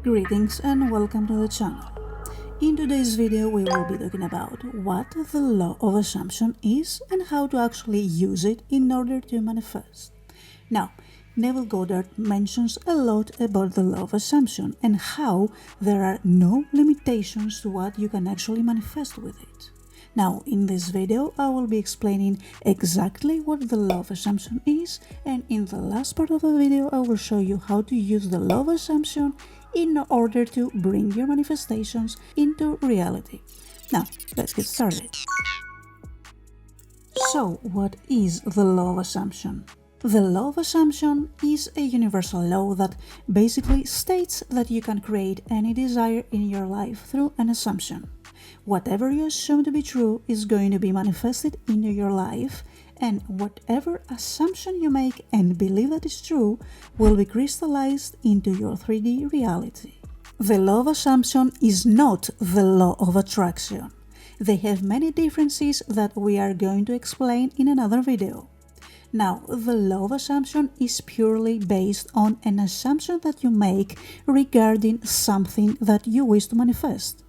Greetings and welcome to the channel. In today's video we will be talking about what the law of assumption is and how to actually use it in order to manifest. Now, Neville Goddard mentions a lot about the law of assumption and how there are no limitations to what you can actually manifest with it. Now, in this video, I will be explaining exactly what the law of assumption is, and in the last part of the video, I will show you how to use the law of assumption in order to bring your manifestations into reality. Now, let's get started. So, what is the law of assumption? The law of assumption is a universal law that basically states that you can create any desire in your life through an assumption. Whatever you assume to be true is going to be manifested into your life, and whatever assumption you make and believe that is true will be crystallized into your 3D reality. The law of assumption is not the law of attraction. They have many differences that we are going to explain in another video. Now, the law of assumption is purely based on an assumption that you make regarding something that you wish to manifest.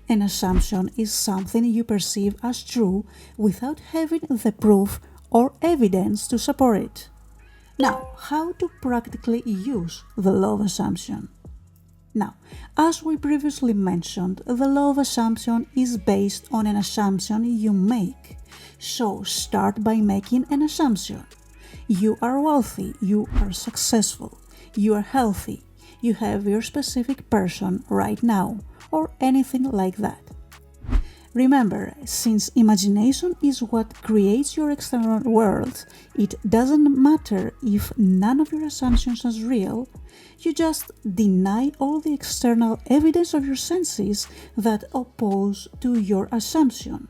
An assumption is something you perceive as true without having the proof or evidence to support it. Now, how to practically use the law of assumption? Now, as we previously mentioned, the law of assumption is based on an assumption you make. So, start by making an assumption. You are wealthy, you are successful, you are healthy, you have your specific person right now, or anything like that. Remember, since imagination is what creates your external world, it doesn't matter if none of your assumptions is real, you just deny all the external evidence of your senses that oppose to your assumption,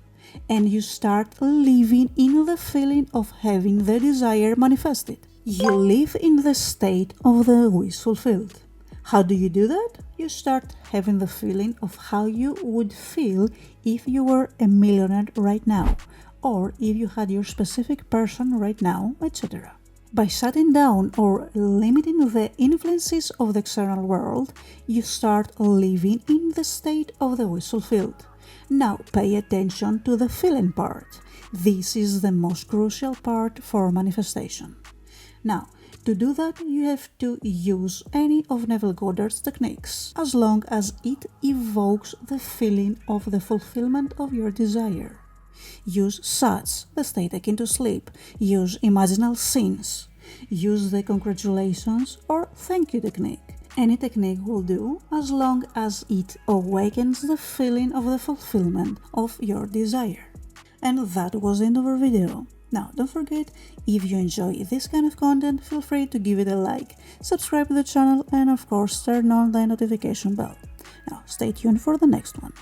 and you start living in the feeling of having the desire manifested. You live in the state of the wish fulfilled. How do you do that? You start having the feeling of how you would feel if you were a millionaire right now, or if you had your specific person right now, etc. By shutting down or limiting the influences of the external world, you start living in the state of the wish fulfilled. Now pay attention to the feeling part. This is the most crucial part for manifestation. Now, to do that, you have to use any of Neville Goddard's techniques, as long as it evokes the feeling of the fulfillment of your desire. Use SATs, the state akin to sleep. Use imaginal scenes. Use the congratulations or thank you technique. Any technique will do, as long as it awakens the feeling of the fulfillment of your desire. And that was the end of our video. Now, don't forget, if you enjoy this kind of content, feel free to give it a like, subscribe to the channel, and of course turn on the notification bell. Now, stay tuned for the next one.